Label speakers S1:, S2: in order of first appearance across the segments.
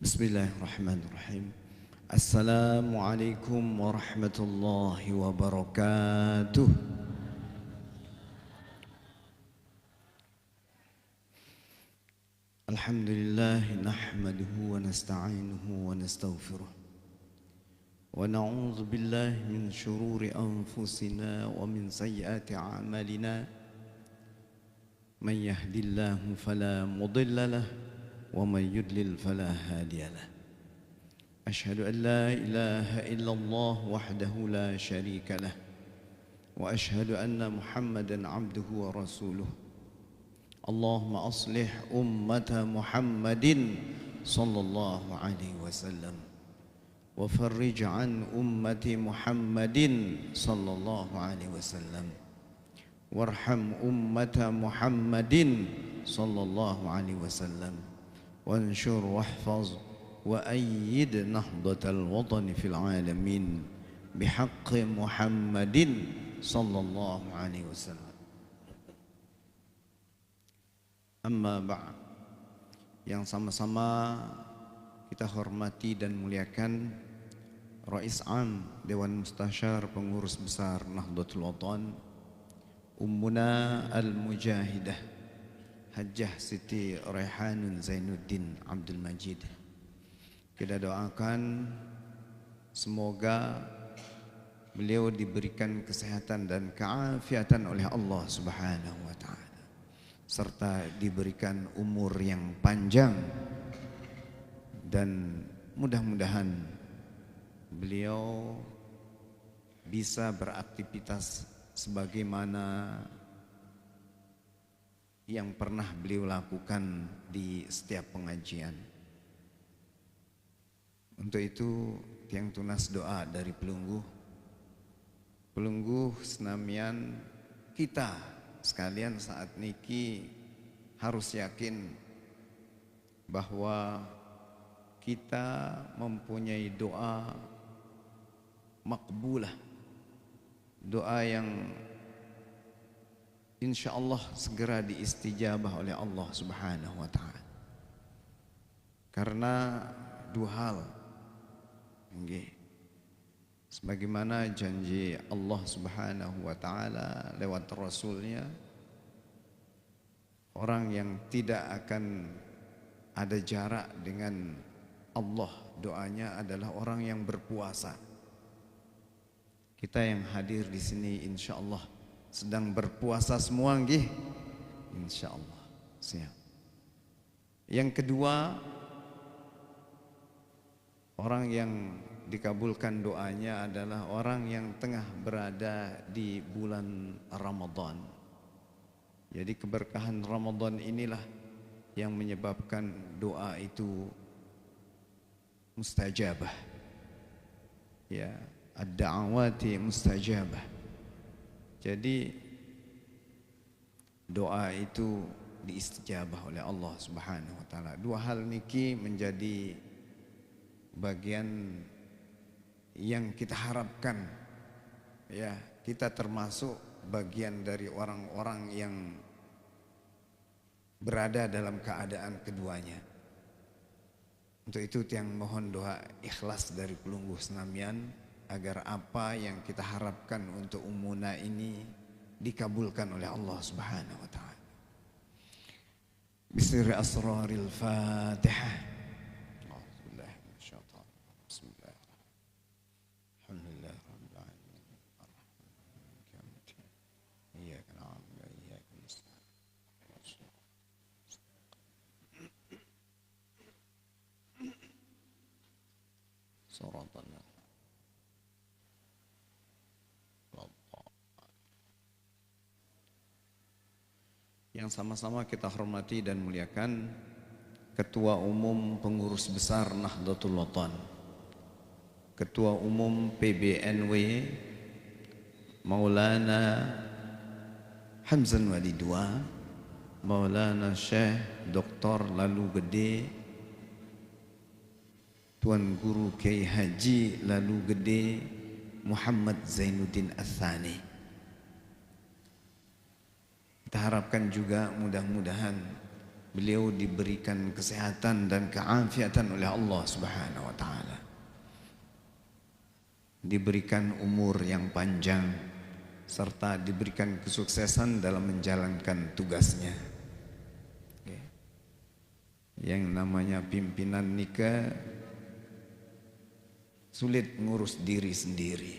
S1: Bismillahirrahmanirrahim. Assalamualaikum warahmatullahi wabarakatuh. Alhamdulillah nahmaduhu wa nasta'inuhu wa nastaghfiruh. Wa na'udzu billahi min shururi anfusina wa min sayyiati a'malina. Man yahdihillahu fala mudilla lahu wa man yudlil fala hadiya lahu. Ashhadu an la ilaha illallah wahdahu la syarika lah wa ashhadu anna Muhammadan abduhu wa rasuluh. Allahumma aslih ummata Muhammadin sallallahu alaihi wasallam wa farrij an ummati Muhammadin sallallahu alaihi wasallam warham ummata Muhammadin sallallahu alaihi wasallam wanshur wahfaz wa ayyid nahdatal watani fil alamin bihaqqi Muhammadin sallallahu alaihi wasallam. Amma ba'd, yang sama-sama kita hormati dan muliakan Rais Am Dewan Mustasyar Pengurus Besar Nahdlatul Watan, Ummuna Al-Mujahidah Hajjah Siti Raihanun Zainuddin Abdul Majid. Kita doakan semoga beliau diberikan kesehatan dan keafiatan oleh Allah Subhanahu wa taala, serta diberikan umur yang panjang, dan mudah-mudahan beliau bisa beraktivitas sebagaimana yang pernah beliau lakukan di setiap pengajian. Untuk itu tiang tunas doa dari pelungguh senamian kita sekalian saat niki harus yakin bahwa kita mempunyai doa makbulah, doa yang insyaallah segera diistijabah oleh Allah Subhanahu wa taala. Karena dua hal, sebagaimana janji Allah Subhanahu wa taala lewat Rasulnya, orang yang tidak akan ada jarak dengan Allah doanya adalah orang yang berpuasa. Kita yang hadir di sini insyaallah sedang berpuasa semua, nggih? Insyaallah. Siap. Yang kedua, orang yang dikabulkan doanya adalah orang yang tengah berada di bulan Ramadan. Jadi keberkahan Ramadan inilah yang menyebabkan doa itu mustajabah. Ya, ad-da'awati mustajabah. Jadi doa itu diistijabah oleh Allah Subhanahu wa taala. Dua hal niki menjadi bagian yang kita harapkan, ya, kita termasuk bagian dari orang-orang yang berada dalam keadaan keduanya. Untuk itu tiang mohon doa ikhlas dari pelungguh senamian agar apa yang kita harapkan untuk ummuna ini dikabulkan oleh Allah Subhanahu wa taala. Bisri asraril Fatihah. Yang sama-sama kita hormati dan muliakan Ketua Umum Pengurus Besar Nahdlatul Watan, Ketua Umum PBNW Maulana Hamzan Wali II, Maulana Syekh Dr. Lalu Gede, Tuan Guru Kiai Haji Lalu Gede Muhammad Zainuddin Ats-Tsani. Kita harapkan juga mudah-mudahan beliau diberikan kesehatan dan keafiatan oleh Allah Subhanahu wa taala. Diberikan umur yang panjang serta diberikan kesuksesan dalam menjalankan tugasnya. Yang namanya pimpinan nikah sulit ngurus diri sendiri.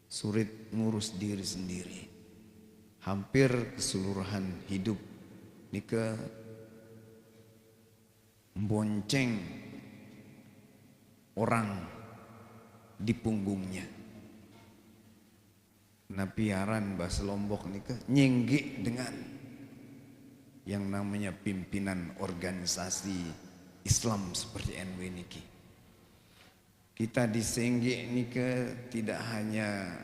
S1: Sulit ngurus diri sendiri. Hampir keseluruhan hidup nikah membonceng orang di punggungnya. Napiaran bahasa Lombok nikah nyenggi dengan yang namanya pimpinan organisasi Islam seperti NW niki. Kita disenggi nikah tidak hanya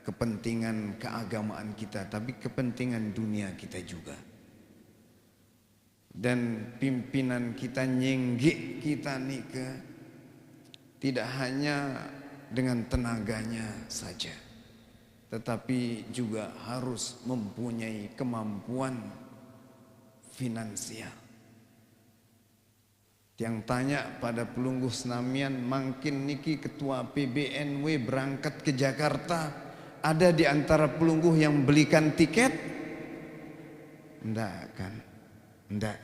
S1: kepentingan keagamaan kita, tapi kepentingan dunia kita juga. Dan pimpinan kita nyenggi kita nikah tidak hanya dengan tenaganya saja, tetapi juga harus mempunyai kemampuan finansial. Yang tanya pada pelungguh senamian, makin niki ketua PBNW berangkat ke Jakarta, ada di antara pelungguh yang belikan tiket? Enggak kan? Enggak.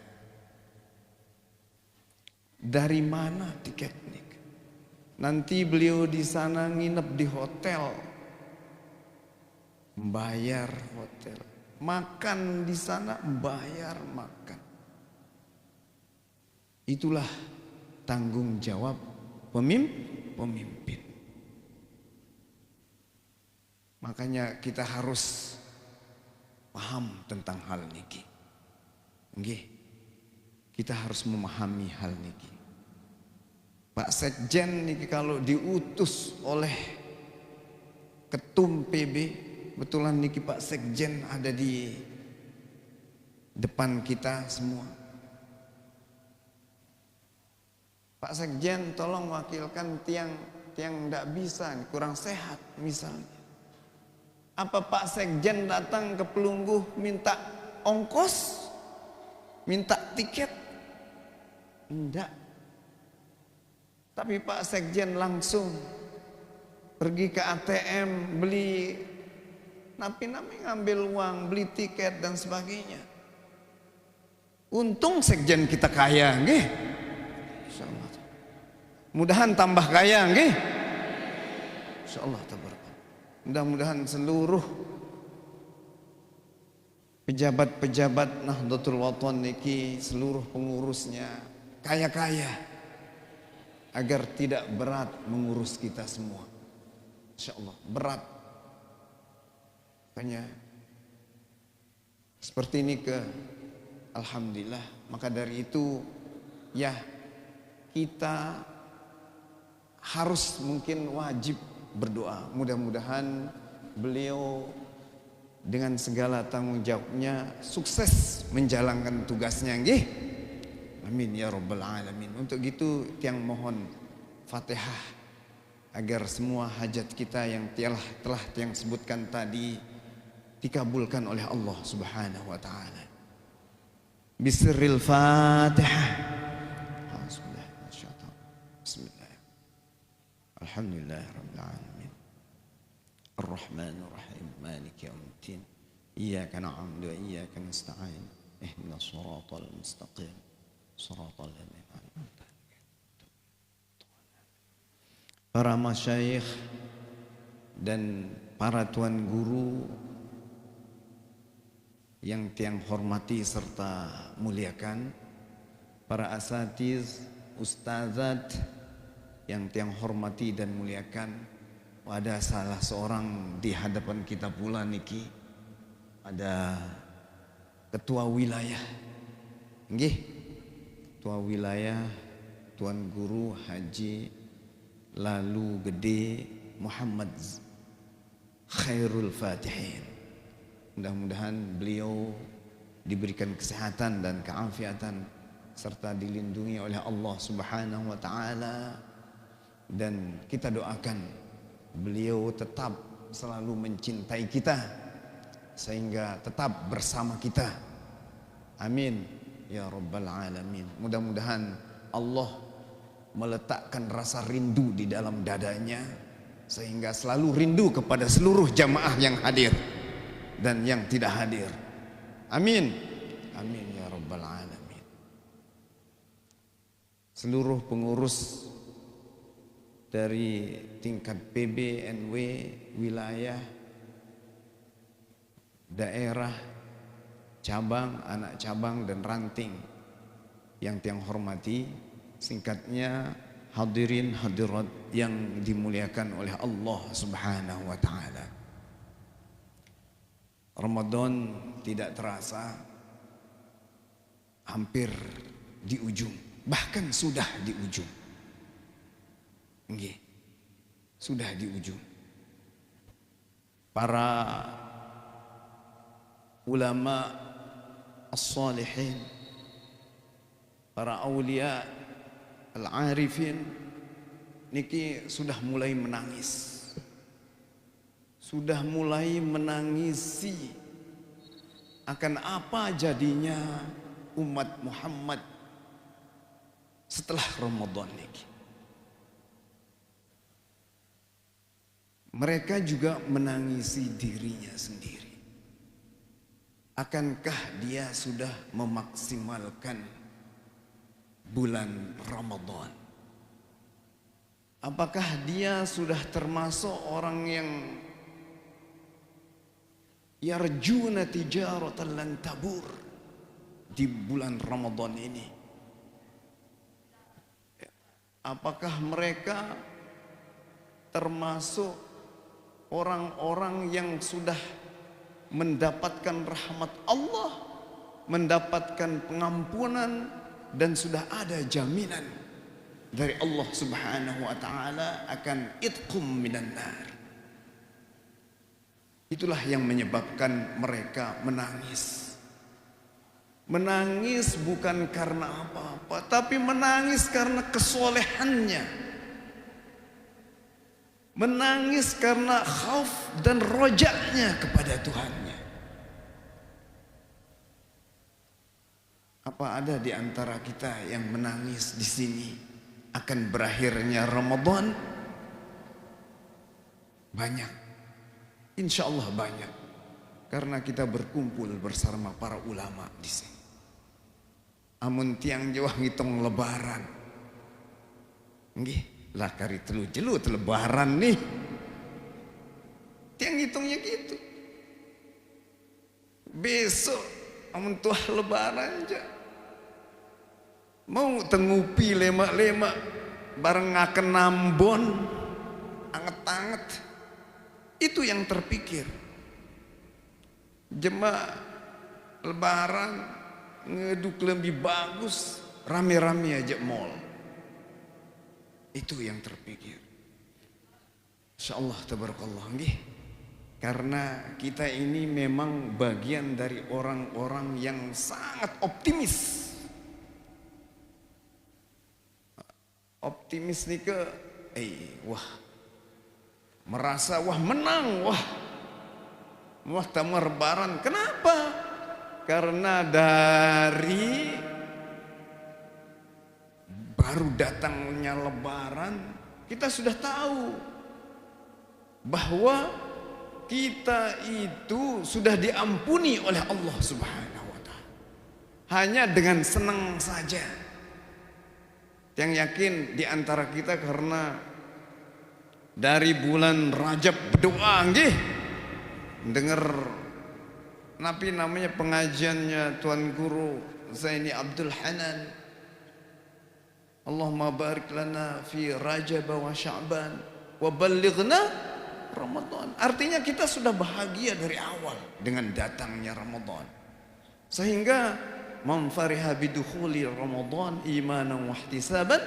S1: Dari mana tiket nik? Nanti beliau di sana nginep di hotel, bayar hotel, makan di sana bayar makan. Itulah tanggung jawab pemimpin. Makanya kita harus paham tentang hal niki. Nggih. Kita harus memahami hal niki. Pak Sekjen niki kalau diutus oleh Ketum PB, betulan niki Pak Sekjen ada di depan kita semua. Pak Sekjen tolong wakilkan tiang tidak bisa, kurang sehat misalnya. Apa Pak Sekjen datang ke pelungguh minta ongkos, minta tiket? Enggak. Tapi Pak Sekjen langsung pergi ke ATM, beli napi-napi, ngambil uang, beli tiket dan sebagainya. Untung Sekjen kita kaya, nggih. Insyaallah. Mudahan tambah kaya, nggih. Insyaallah tabarakallah. Mudah-mudahan seluruh pejabat-pejabat Nahdlatul Wathon niki, seluruh pengurusnya kaya-kaya, agar tidak berat mengurus kita semua. Insyaallah berat. Makanya seperti ini alhamdulillah. Maka dari itu ya kita harus mungkin wajib berdoa. Mudah-mudahan beliau dengan segala tanggung jawabnya sukses menjalankan tugasnya, nggih. Amin ya rabbal alamin. Untuk itu tiang mohon Fatihah agar semua hajat kita yang telah tiang sebutkan tadi dikabulkan oleh Allah Subhanahu wa taala. Bisril Fatihah. Bismillah. Alhamdulillah rabbil alamin. Ar-Rahmanir Rahim. Maliki yaumiddin. Iyyaka na'budu wa iyyaka nasta'in. Ihdinas siratal mustaqim. Siratal ladzina an'amta 'alaihim. Para masyayikh dan para tuan guru yang tiang hormati serta muliakan, para asatiz, ustazat yang tiang hormati dan muliakan, ada salah seorang di hadapan kita pula niki, ada ketua wilayah, nggih. Ketua wilayah Tuan Guru Haji Lalu Gede Muhammad Khairul Fatihin. Mudah-mudahan beliau diberikan kesehatan dan keafiatan serta dilindungi oleh Allah Subhanahu wa taala, dan kita doakan beliau tetap selalu mencintai kita sehingga tetap bersama kita Amin ya rabbal alamin. Mudah-mudahan Allah meletakkan rasa rindu di dalam dadanya sehingga selalu rindu kepada seluruh jamaah yang hadir dan yang tidak hadir. Amin. Amin ya rabbal alamin. Seluruh pengurus dari tingkat PB, NW, wilayah, daerah, cabang, anak cabang dan ranting yang tiang hormati, singkatnya hadirin hadirat yang dimuliakan oleh Allah Subhanahu wa taala. Ramadan tidak terasa, hampir di ujung, bahkan sudah di ujung. Nggih, sudah di ujung. Para ulama as-salihin, para aulia al-arifin niki sudah mulai menangis. Sudah mulai menangisi akan apa jadinya umat Muhammad setelah Ramadan niki. Mereka juga menangisi dirinya sendiri. Akankah dia sudah memaksimalkan bulan Ramadan? Apakah dia sudah termasuk orang yang yarjuna tijaratan lan tabur di bulan Ramadan ini? Apakah mereka termasuk orang-orang yang sudah mendapatkan rahmat Allah, mendapatkan pengampunan, dan sudah ada jaminan dari Allah Subhanahu wa taala akan itqum minan nar? Itulah yang menyebabkan mereka menangis. Menangis bukan karena apa-apa, tapi menangis karena kesolehannya. Menangis karena khauf dan rojaknya kepada Tuhannya. Apa ada di antara kita yang menangis di sini akan berakhirnya Ramadan? Banyak. Insya Allah banyak. Karena kita berkumpul bersama para ulama di sini. Amun tiang Jawa ngitung lebaran. Nggih. Lah kari telu jelut lebaran nih. Tiang hitungnya gitu. Besok amun tuah lebaran aja. Mau tengupi lemak-lemak bareng ngaken nambon anget-anget. Itu yang terpikir. Jemaah lebaran ngeduk lebih bagus, rame-rame aja mall. Itu yang terpikir. Insyaallah tabarakallah nggih. Karena kita ini memang bagian dari orang-orang yang sangat optimis. Optimis nih ke wah merasa wah menang, wah tamar lebaran. Kenapa? Karena dari baru datangnya lebaran kita sudah tahu bahwa kita itu sudah diampuni oleh Allah Subhanahu wa taala. Hanya dengan senang saja. Yang yakin di antara kita karena dari bulan Rajab berdoa nggih. Dengar napi namanya pengajiannya Tuan Guru Zaini Abdul Hanan. Allahumma barik lana fi Rajab wa Sya'ban wa ballighna Ramadan. Artinya kita sudah bahagia dari awal dengan datangnya Ramadan. Sehingga man fariha bidukhuli Ramadan imanan wa ihtisaban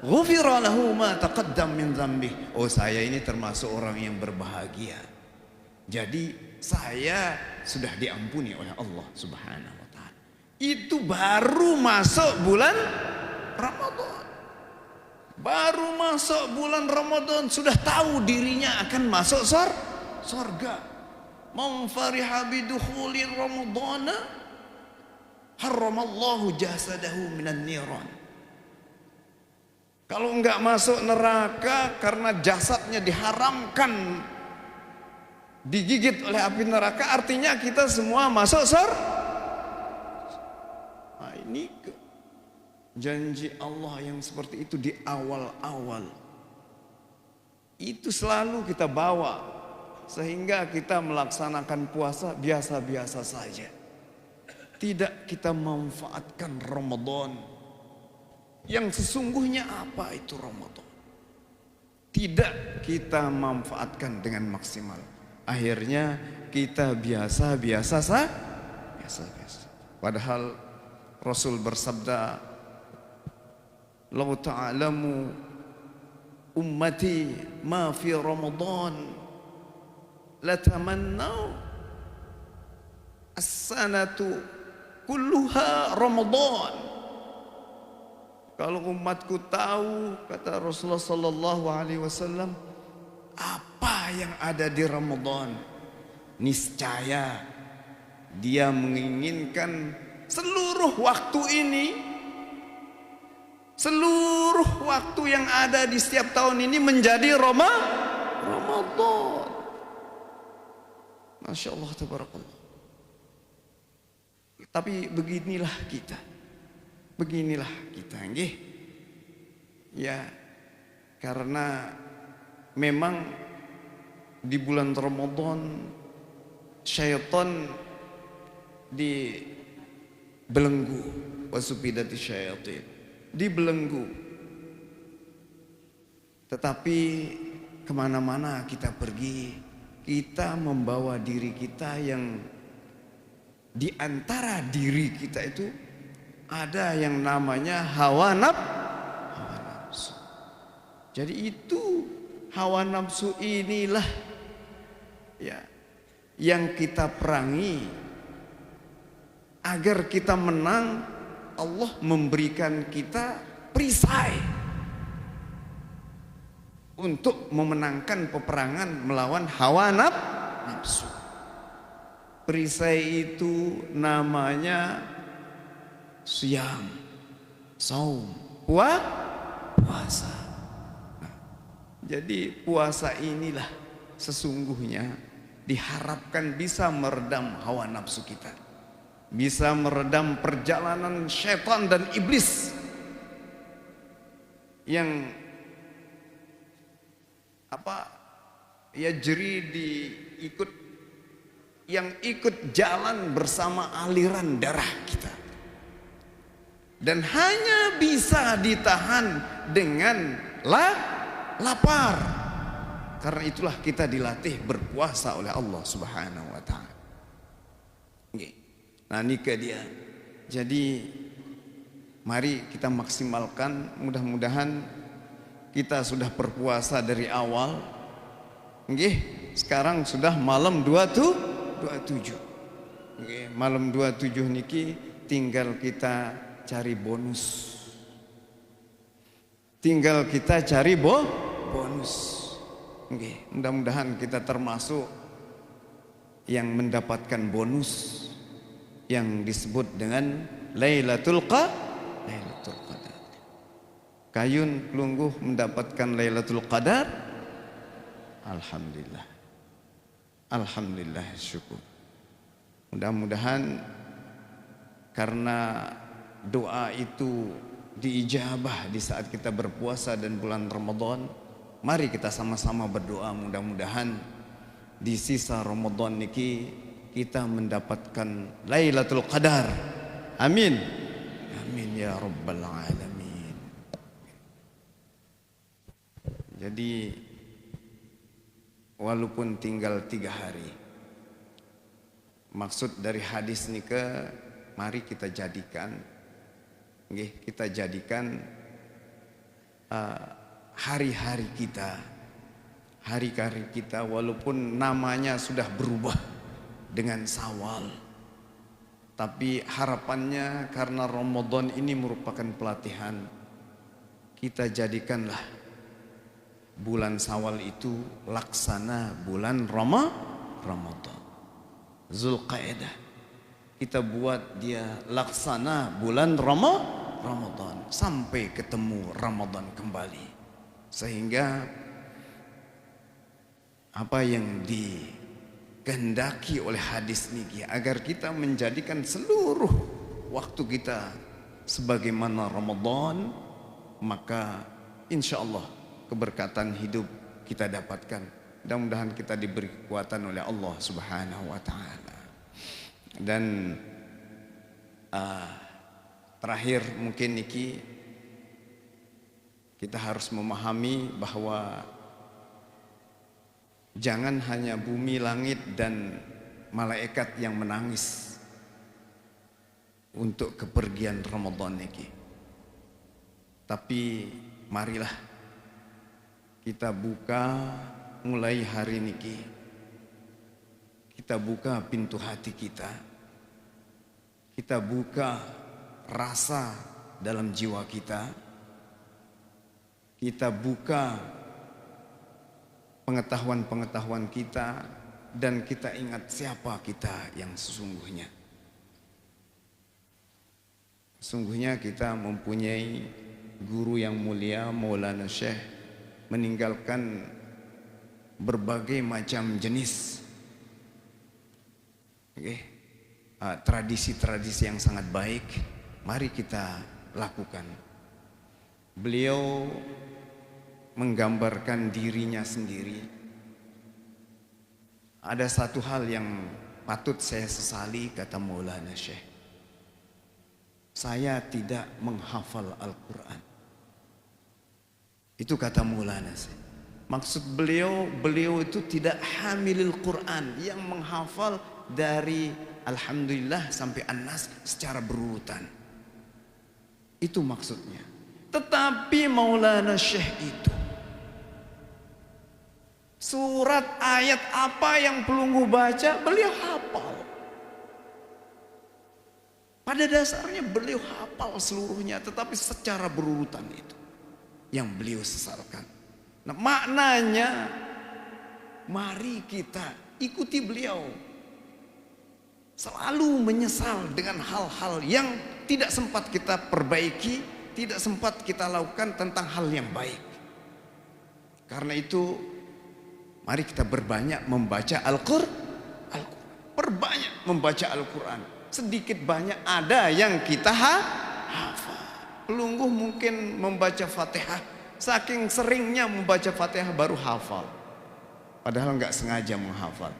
S1: ghufira lahu ma taqaddam min dzambih. Oh, saya ini termasuk orang yang berbahagia. Jadi saya sudah diampuni oleh Allah Subhanahu wa taala. Itu baru masuk bulan Ramadan. Baru masuk bulan Ramadan sudah tahu dirinya akan masuk surga. Man fariha bidukhuli Ramadana haramallahu jasadahu minan niran. Kalau enggak masuk neraka karena jasadnya diharamkan digigit oleh api neraka, artinya kita semua masuk Nah, ini janji Allah yang seperti itu di awal-awal. Itu selalu kita bawa sehingga kita melaksanakan puasa biasa-biasa saja. Tidak kita memanfaatkan Ramadan yang sesungguhnya apa itu Ramadan. Tidak kita manfaatkan dengan maksimal. Akhirnya kita biasa-biasa saja. Biasa-biasa. Padahal Rasul bersabda, "Lau ta'lamu ummati ma fi Ramadan latamannau as-sanatu kulluha Ramadan." Kalau umatku tahu, kata Rasulullah sallallahu alaihi wasallam, apa yang ada di Ramadan, niscaya dia menginginkan seluruh waktu ini, seluruh waktu yang ada di setiap tahun ini menjadi Ramadan. Masya Allah, tabarakallah. Tapi beginilah kita, nggih. Ya, karena memang di bulan Ramadan syaitan dibelenggu, wasupidati syaitin, dibelenggu. Tetapi kemana-mana kita pergi, kita membawa diri kita yang di antara diri kita itu ada yang namanya hawa nafsu. Jadi itu hawa nafsu inilah ya yang kita perangi agar kita menang. Allah memberikan kita perisai untuk memenangkan peperangan melawan hawa nafsu. Perisai itu namanya siyam, saum, puasa. Nah, jadi puasa inilah sesungguhnya diharapkan bisa meredam hawa nafsu kita, bisa meredam perjalanan syaitan dan iblis yang ikut jalan bersama aliran darah kita. Dan hanya bisa ditahan dengan lapar. Karena itulah kita dilatih berpuasa oleh Allah Subhanahu wa taala. Nah, nikah dia. Jadi mari kita maksimalkan, mudah-mudahan kita sudah berpuasa dari awal. Sekarang sudah malam 27. Malam 27 niki tinggal kita cari bonus. Bonus. Mudah-mudahan kita termasuk yang mendapatkan bonus yang disebut dengan Lailatul Qadar. Kayun Pelungguh mendapatkan Lailatul Qadar. Alhamdulillah, syukur. Mudah-mudahan karena doa itu diijabah di saat kita berpuasa dan bulan Ramadan, mari kita sama-sama berdoa mudah-mudahan di sisa Ramadan niki kita mendapatkan Lailatul Qadar. Amin. Amin ya rabbal alamin. Jadi walaupun tinggal 3 hari, maksud dari hadis nika, mari kita jadikan hari-hari kita walaupun namanya sudah berubah dengan Syawal, tapi harapannya karena Ramadan ini merupakan pelatihan, kita jadikanlah bulan Syawal itu laksana bulan Ramadan, Zulqa'dah. kita buat dia laksana bulan Ramadan sampai ketemu Ramadan kembali, sehingga apa yang dikehendaki oleh hadis niki agar kita menjadikan seluruh waktu kita sebagaimana Ramadan, maka insya Allah keberkatan hidup kita dapatkan. Mudah-mudahan kita diberi kekuatan oleh Allah Subhanahu wa Ta'ala. Dan terakhir mungkin niki kita harus memahami bahwa jangan hanya bumi, langit dan malaikat yang menangis untuk kepergian Ramadan niki. Tapi marilah kita buka mulai hari niki, kita buka pintu hati kita, kita buka rasa dalam jiwa kita, kita buka pengetahuan-pengetahuan kita, dan kita ingat siapa kita yang sesungguhnya. Sesungguhnya kita mempunyai guru yang mulia, Maulana Syekh, meninggalkan berbagai macam jenis tradisi-tradisi yang sangat baik. Mari kita lakukan. Beliau menggambarkan dirinya sendiri. Ada satu hal yang patut saya sesali, kata Maulana Syekh. Saya tidak menghafal Al-Quran. Itu kata Maulana Syekh. Maksud beliau itu tidak hamilil Quran, yang menghafal dari Alhamdulillah sampai An-Nas secara berurutan. Itu maksudnya. Tetapi Maulana Syekh itu surat ayat apa yang pelunggu baca, beliau hafal. Pada dasarnya beliau hafal seluruhnya, tetapi secara berurutan itu yang beliau sesalkan. Nah, maknanya mari kita ikuti beliau. Selalu menyesal dengan hal-hal yang tidak sempat kita perbaiki, tidak sempat kita lakukan tentang hal yang baik. Karena itu mari kita berbanyak membaca Al-Quran. Perbanyak membaca Al-Quran. Sedikit banyak ada yang kita hafal. Pelungguh mungkin membaca Fatihah, saking seringnya membaca Fatihah baru hafal, padahal nggak sengaja menghafal.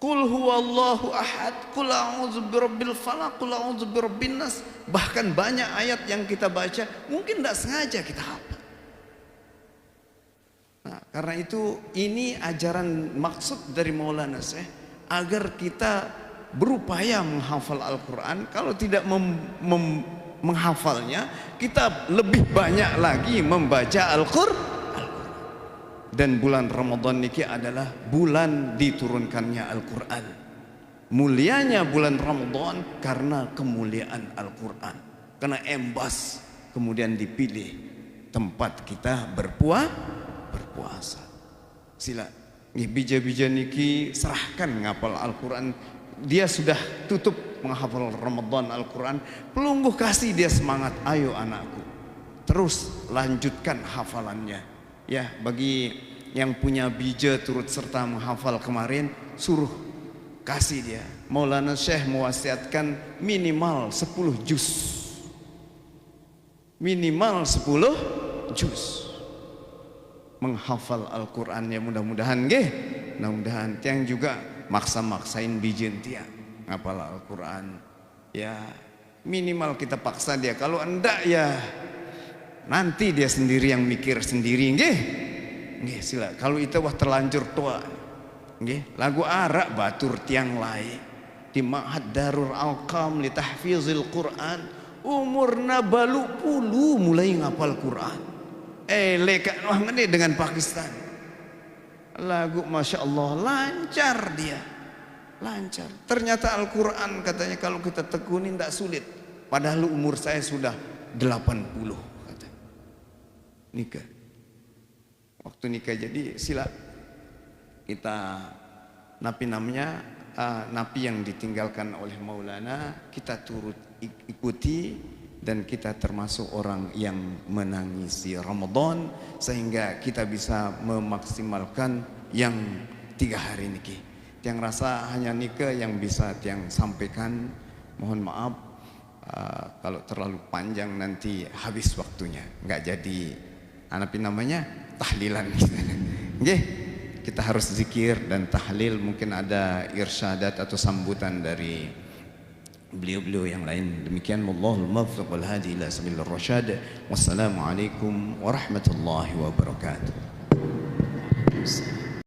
S1: Qul huwallahu ahad, qul a'udzu birabbil falaq, qul a'udzu birabbin nas. Bahkan banyak ayat yang kita baca mungkin nggak sengaja kita hafal. Nah, karena itu ini ajaran, maksud dari Maulana Syekh agar kita berupaya menghafal Al-Quran. Kalau tidak menghafalnya, kita lebih banyak lagi membaca Al-Quran. Dan bulan Ramadan niki adalah bulan diturunkannya Al-Quran. Mulianya bulan Ramadan karena kemuliaan Al-Quran, karena embas kemudian dipilih tempat kita berpuasa. Sila bija-bija niki serahkan ngapal Al-Quran. Dia sudah tutup menghafal Ramadan Al-Quran, pelungguh kasih dia semangat, ayo anakku terus lanjutkan hafalannya. Ya, bagi yang punya bija turut serta menghafal kemarin, suruh kasih dia. Maulana Syekh mewasiatkan minimal 10 juz. Minimal 10 juz menghafal Al-Quran. Ya mudah-mudahan mudah-mudahan tiang juga maksa-maksain bijen tiang ngapal Al-Quran. Ya minimal kita paksa dia. Kalau enggak ya nanti dia sendiri yang mikir sendiri. Nggih sila. Kalau itu wah terlanjur tua. Nggih, lagu arak batur tiang lain di Ma'had Darul Alqam li tahfizil Quran. Umurna balu puluh mulai ngapal Quran. Lekat wah ngene dengan Pakistan. Lagu Masya Allah lancar dia. Lancar. Ternyata Al-Quran katanya kalau kita tekuni tidak sulit. Padahal umur saya sudah 80 kata. Nikah. Waktu nikah jadi sila kita napi namanya napi yang ditinggalkan oleh Maulana, kita turut ikuti dan kita termasuk orang yang menangisi Ramadan sehingga kita bisa memaksimalkan yang 3 hari niki. Tiang rasa hanya nika yang bisa tiang sampaikan. Mohon maaf kalau terlalu panjang nanti habis waktunya, nggak jadi apa namanya tahlilan. Nggih, kita harus zikir dan tahlil. Mungkin ada irsyadat atau sambutan dari beliau-beliau yang lain. Demikian, wallahul muwaffiq wal hadi ila sabilir rasyad. Wassalamualaikum warahmatullahi wabarakatuh.